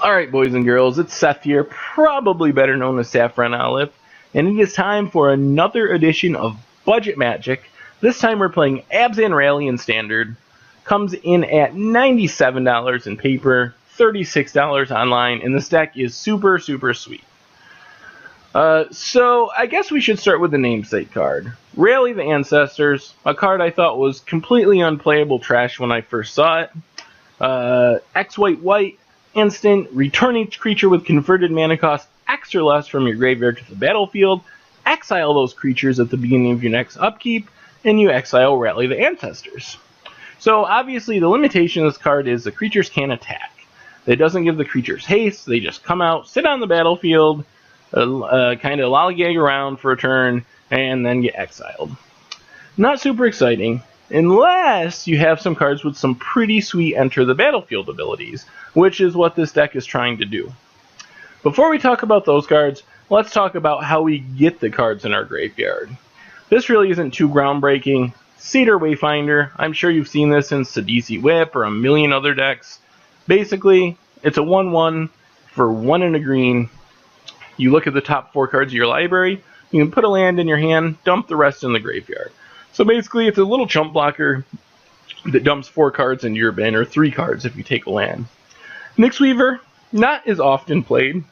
Alright boys and girls, it's Seth here, probably better known as Saffron Olive, and it is time for another edition of Budget Magic. This time we're playing Abzan Rally in Standard. Comes in at $97 in paper, $36 online, and this deck is super sweet. So I guess we should start with the namesake card. Rally the Ancestors, a card I thought was completely unplayable trash when I first saw it. X-White, instant, return each creature with converted mana cost X or less from your graveyard to the battlefield, exile those creatures at the beginning of your next upkeep, and you exile Rally the Ancestors. So obviously the limitation of this card is the creatures can't attack. It doesn't give the creatures haste, they just come out, sit on the battlefield, kind of lollygag around for a turn, and then get exiled. Not super exciting, unless you have some cards with some pretty sweet enter the battlefield abilities, which is what this deck is trying to do. Before we talk about those cards, let's talk about how we get the cards in our graveyard. This really isn't too groundbreaking. Cedar Wayfinder, I'm sure you've seen this in Sidisi Whip or a million other decks. Basically, it's a 1/1 for 1 and a green. You look at the top 4 cards of your library, you can put a land in your hand, dump the rest in the graveyard. So basically, it's a little chump blocker that dumps 4 cards into your bin, or 3 cards if you take a land. Nyxweaver, not as often played,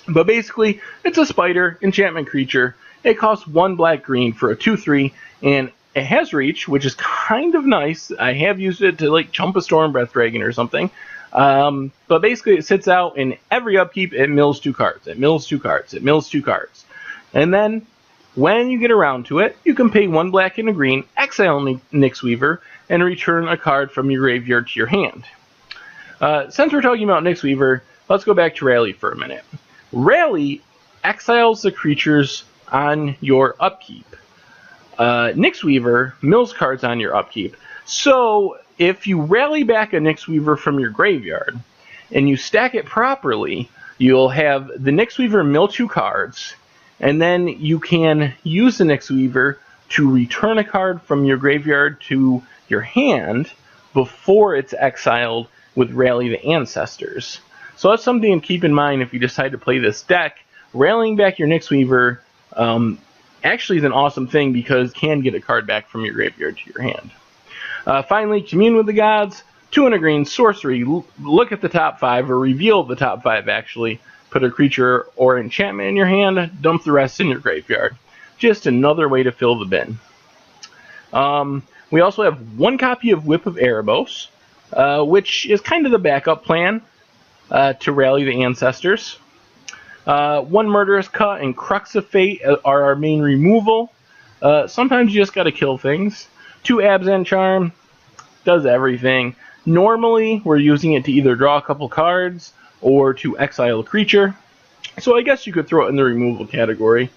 but basically, it's a spider, enchantment creature. It costs 1 black-green for a 2/3, and it has reach, which is kind of nice. I have used it to like chump a Storm Breath Dragon or something. But basically, it sits out, and every upkeep, it mills 2 cards. It mills 2 cards. It mills 2 cards. And then, when you get around to it, you can pay 1 black and a green, exile Nyxweaver, and return a card from your graveyard to your hand. Since we're talking about Nyxweaver, let's go back to Rally for a minute. Rally exiles the creatures on your upkeep. Nyxweaver mills cards on your upkeep. So, if you rally back a Nyxweaver from your graveyard, and you stack it properly, you'll have the Nyxweaver mill 2 cards, and then you can use the Nyxweaver to return a card from your graveyard to your hand before it's exiled with Rally the Ancestors. So that's something to keep in mind if you decide to play this deck. Rallying back your Nyxweaver actually is an awesome thing because you can get a card back from your graveyard to your hand. Finally, Commune with the Gods, 2 and a green, sorcery. Look at the top 5, or reveal the top 5 actually. Put a creature or enchantment in your hand, dump the rest in your graveyard. Just another way to fill the bin. We also have 1 copy of Whip of Erebos, which is kind of the backup plan to Rally the Ancestors. 1 Murderous Cut and Crux of Fate are our main removal. Sometimes you just gotta kill things. 2 Abzan Charm, does everything. Normally, we're using it to either draw a couple cards or to exile a creature. So I guess you could throw it in the removal category.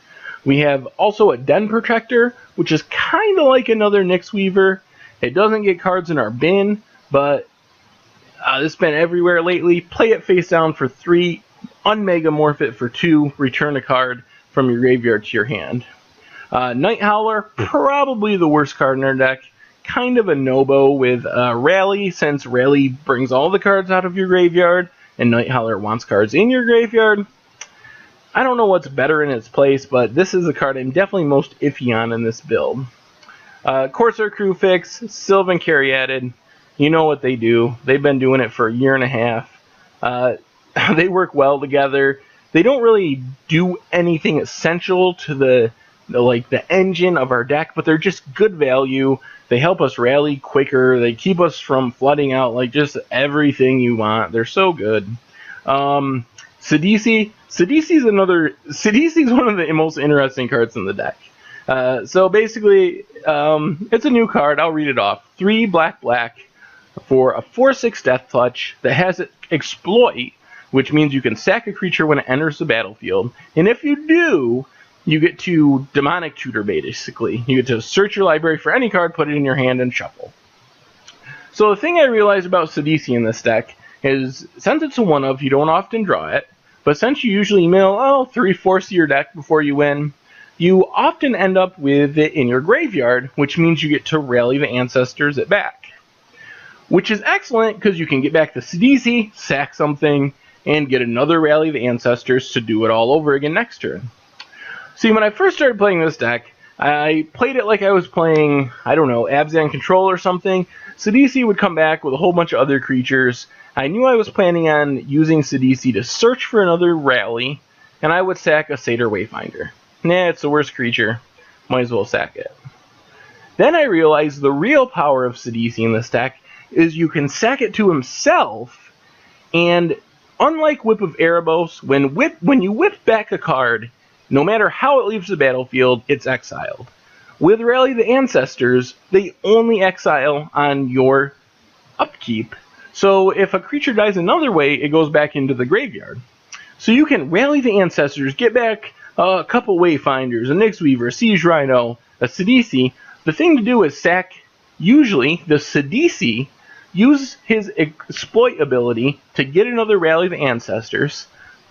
We have also a Den Protector, which is kind of like another Nyxweaver. It doesn't get cards in our bin, but it's been everywhere lately. Play it face down for 3, unmegamorph it for 2, return a card from your graveyard to your hand. Night Howler, probably the worst card in our deck. Kind of a no-bo with Rally, since Rally brings all the cards out of your graveyard, and Night Howler wants cards in your graveyard. I don't know what's better in its place, but this is the card I'm definitely most iffy on in this build. Corsair Crew Fix, Sylvan Caryatid, you know what they do. They've been doing it for a year and a half. They work well together. They don't really do anything essential to the engine of our deck, but they're just good value. They help us rally quicker. They keep us from flooding out, like just everything you want. They're so good. Sidisi is one of the most interesting cards in the deck. So basically, it's a new card. I'll read it off. 3 black for a 4/6 Death Touch that has it exploit, which means you can sack a creature when it enters the battlefield. And if you do, you get to Demonic Tutor, basically. You get to search your library for any card, put it in your hand, and shuffle. So the thing I realized about Sidisi in this deck is, since it's a 1-of, you don't often draw it, but since you usually mill 3/4 of your deck before you win, you often end up with it in your graveyard, which means you get to Rally the Ancestors it back. Which is excellent, because you can get back to Sidisi, sack something, and get another Rally the Ancestors to do it all over again next turn. See, when I first started playing this deck, I played it like I was playing, I don't know, Abzan Control or something. Sidisi would come back with a whole bunch of other creatures. I knew I was planning on using Sidisi to search for another Rally, and I would sack a Satyr Wayfinder. Nah, it's the worst creature. Might as well sack it. Then I realized the real power of Sidisi in this deck is you can sack it to himself, and unlike Whip of Erebos, when you whip back a card, no matter how it leaves the battlefield, it's exiled. With Rally the Ancestors, they only exile on your upkeep. So if a creature dies another way, it goes back into the graveyard. So you can Rally the Ancestors, get back a couple Wayfinders, a Nyxweaver, a Siege Rhino, a Sidisi. The thing to do is sack, usually, the Sidisi, use his exploit ability to get another Rally the Ancestors.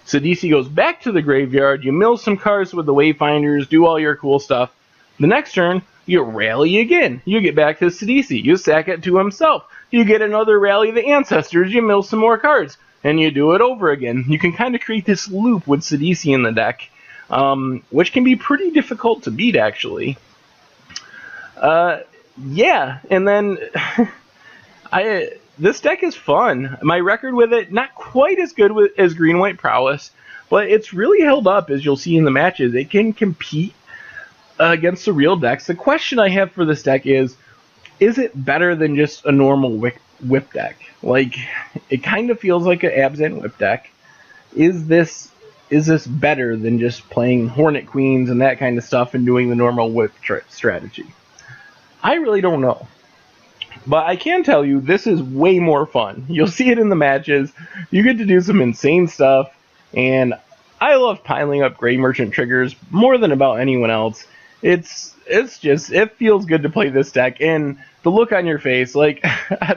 Sidisi goes back to the graveyard, you mill some cards with the Wayfinders, do all your cool stuff. The next turn, you rally again. You get back to Sidisi, you sack it to himself. You get another Rally the Ancestors, you mill some more cards, and you do it over again. You can kind of create this loop with Sidisi in the deck, which can be pretty difficult to beat, actually. Yeah, and then this deck is fun. My record with it, not quite as good as Green-White Prowess, but it's really held up, as you'll see in the matches. It can compete against the real decks. The question I have for this deck is it better than just a normal whip deck? Like, it kind of feels like an Abzan whip deck. Is this better than just playing Hornet Queens and that kind of stuff and doing the normal whip strategy? I really don't know. But I can tell you, this is way more fun. You'll see it in the matches. You get to do some insane stuff. And I love piling up Gray Merchant triggers more than about anyone else. It's just, it feels good to play this deck. And the look on your face, like,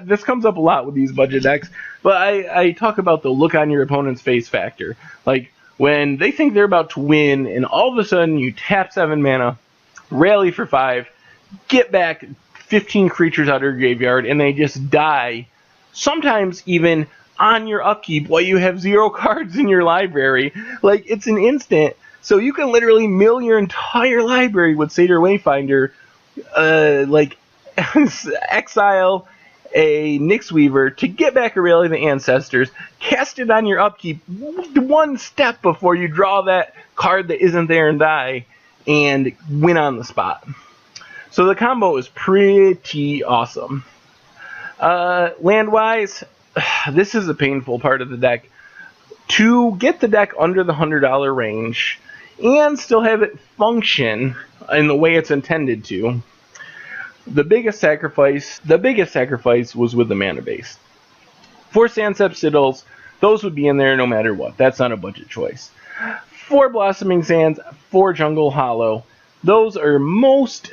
this comes up a lot with these budget decks. But I talk about the look on your opponent's face factor. Like, when they think they're about to win, and all of a sudden you tap 7 mana, rally for 5, get back 15 creatures out of your graveyard, and they just die, sometimes even on your upkeep while you have 0 cards in your library. Like, it's an instant, so you can literally mill your entire library with Satyr Wayfinder, like, exile a Nyxweaver to get back a Rally the Ancestors, cast it on your upkeep 1 step before you draw that card that isn't there and die, and win on the spot. So the combo is pretty awesome. Land-wise, this is a painful part of the deck. To get the deck under the $100 range and still have it function in the way it's intended to, the biggest sacrifice was with the mana base. 4 Sandsep Sigils, those would be in there no matter what. That's not a budget choice. 4 Blossoming Sands, 4 Jungle Hollow. Those are most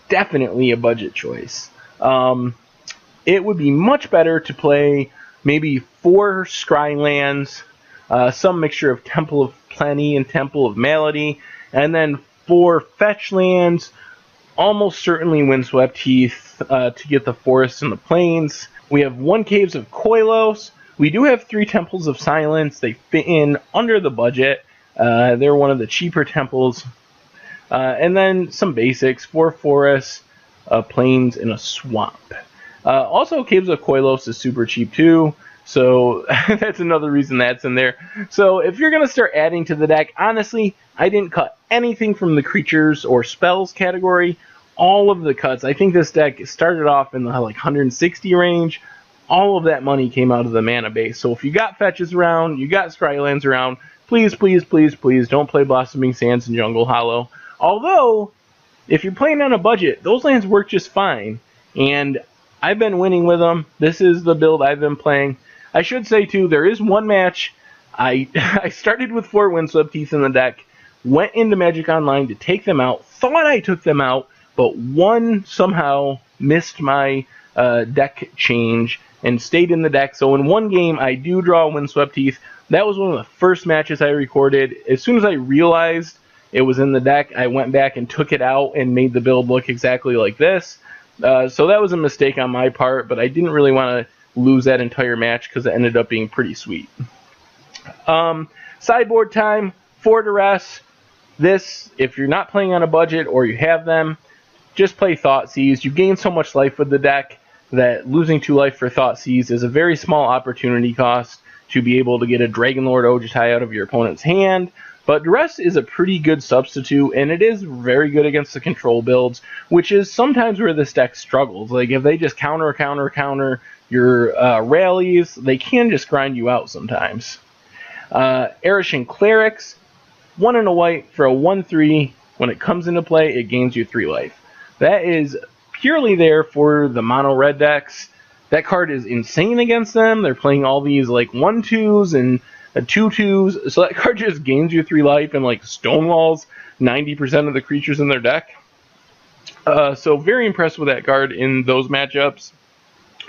definitely a budget choice. It would be much better to play maybe 4 Scrylands, some mixture of Temple of Plenty and Temple of Malady, and then 4 fetch lands, almost certainly Windswept Heath to get the forests and the plains. We have 1 Caves of Koilos. We do have 3 Temples of Silence. They fit in under the budget. They're one of the cheaper temples. And then some basics, 4 forests, plains, and a swamp. Also, Caves of Koilos is super cheap too, so that's another reason that's in there. So if you're going to start adding to the deck, honestly, I didn't cut anything from the creatures or spells category. All of the cuts, I think this deck started off in the like 160 range. All of that money came out of the mana base. So if you got fetches around, you got Scrylands around, please, please, please, please don't play Blossoming Sands and Jungle Hollow. Although, if you're playing on a budget, those lands work just fine. And I've been winning with them. This is the build I've been playing. I should say, too, there is one match. I started with 4 Windswept Heath in the deck, went into Magic Online to take them out, thought I took them out, but one somehow missed my deck change and stayed in the deck. So in one game, I do draw Windswept Heath. That was one of the first matches I recorded. As soon as I realized it was in the deck, I went back and took it out and made the build look exactly like this. So that was a mistake on my part, but I didn't really want to lose that entire match because it ended up being pretty sweet. Sideboard time for duress. This, if you're not playing on a budget or you have them, just play Thoughtseize. You gain so much life with the deck that losing 2 life for Thoughtseize is a very small opportunity cost to be able to get a Dragonlord Ojutai out of your opponent's hand. But Duress is a pretty good substitute, and it is very good against the control builds, which is sometimes where this deck struggles. Like, if they just counter your rallies, they can just grind you out sometimes. Arishan Clerics, 1 and a white for a 1/3. When it comes into play, it gains you 3 life. That is purely there for the mono red decks. That card is insane against them. They're playing all these like 1/2s and 2/2s, so that card just gains you 3 life and like stonewalls 90% of the creatures in their deck. So very impressed with that card in those matchups.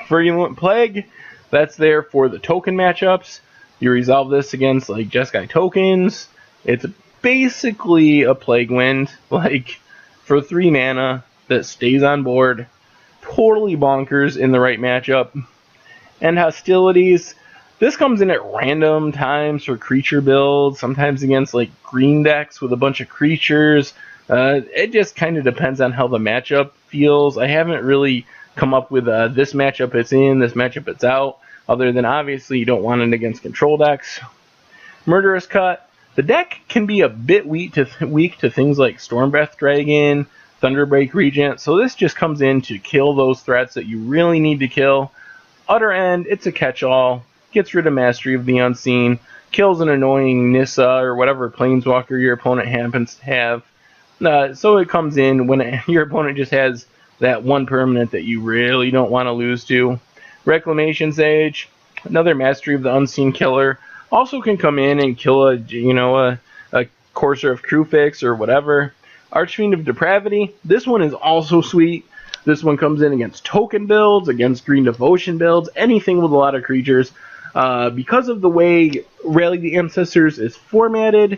Virulent Plague, that's there for the token matchups. You resolve this against like Jeskai tokens. It's basically a Plague Wind, like for 3 mana that stays on board. Totally bonkers in the right matchup. And Hostilities, this comes in at random times for creature builds, sometimes against like green decks with a bunch of creatures. It just kind of depends on how the matchup feels. I haven't really come up with this matchup it's in, this matchup it's out, other than obviously you don't want it against control decks. Murderous Cut, the deck can be a bit weak to things like Stormbreath Dragon, Thunderbreak Regent, so this just comes in to kill those threats that you really need to kill. Utter End, it's a catch-all, gets rid of Mastery of the Unseen, kills an annoying Nissa or whatever Planeswalker your opponent happens to have. So it comes in when your opponent just has that one permanent that you really don't want to lose to. Reclamation Sage, another Mastery of the Unseen killer, also can come in and kill a Courser of Kruphix or whatever. Archfiend of Depravity, this one is also sweet. This one comes in against token builds, against Green Devotion builds, anything with a lot of creatures. Because of the way Rally the Ancestors is formatted,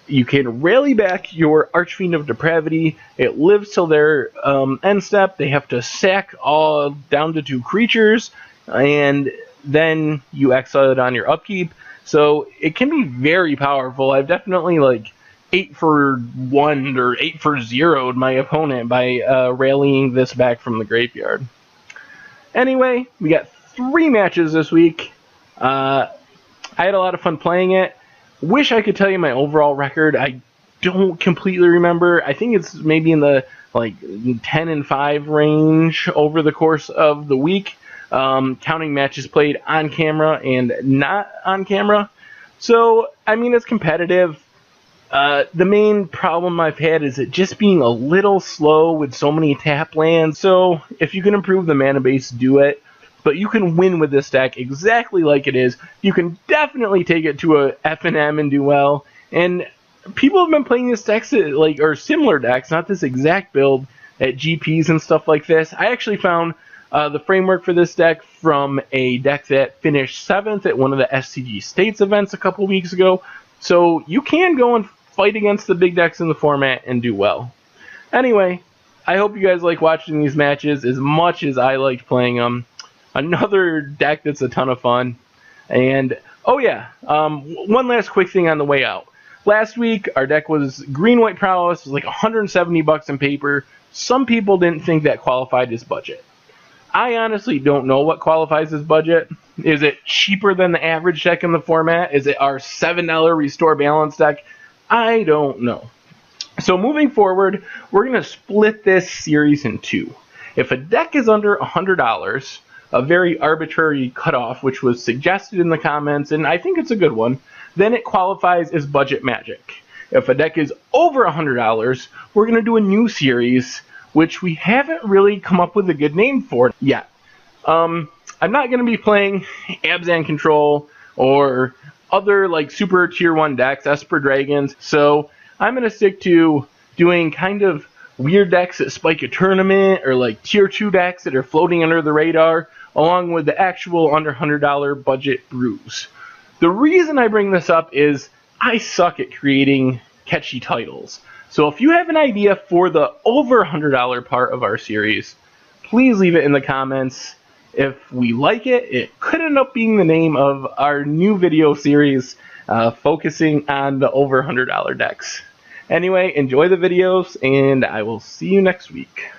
you can rally back your Archfiend of Depravity. It lives till their end step. They have to sack all down to 2 creatures, and then you exile it on your upkeep. So it can be very powerful. I've definitely like 8 for 1 or 8 for 0'd my opponent by rallying this back from the graveyard. Anyway, we got 3 matches this week. I had a lot of fun playing it. Wish I could tell you my overall record. I don't completely remember. I think it's maybe in the like 10-5 range over the course of the week, counting matches played on camera and not on camera. So, I mean, it's competitive. The main problem I've had is it just being a little slow with so many tap lands. So, if you can improve the mana base, do it. But you can win with this deck exactly like it is. You can definitely take it to a F&M and do well. And people have been playing this deck, or similar decks, not this exact build, at GPs and stuff like this. I actually found the framework for this deck from a deck that finished 7th at one of the SCG States events a couple weeks ago. So you can go and fight against the big decks in the format and do well. Anyway, I hope you guys like watching these matches as much as I liked playing them. Another deck that's a ton of fun. And, oh yeah, one last quick thing on the way out. Last week, our deck was Green-White Prowess. It was like $170 in paper. Some people didn't think that qualified as budget. I honestly don't know what qualifies as budget. Is it cheaper than the average deck in the format? Is it our $7 Restore Balance deck? I don't know. So moving forward, we're going to split this series in 2. If a deck is under $100, a very arbitrary cutoff, which was suggested in the comments, and I think it's a good one, then it qualifies as Budget Magic. If a deck is over $100, we're going to do a new series, which we haven't really come up with a good name for yet. I'm not going to be playing Abzan Control or other like super tier 1 decks, Esper Dragons, so I'm going to stick to doing kind of weird decks that spike a tournament, or like tier 2 decks that are floating under the radar, along with the actual under $100 budget brews. The reason I bring this up is I suck at creating catchy titles. So if you have an idea for the over $100 part of our series, please leave it in the comments. If we like it, it could end up being the name of our new video series. focusing on the over $100 decks. Anyway, enjoy the videos, and I will see you next week.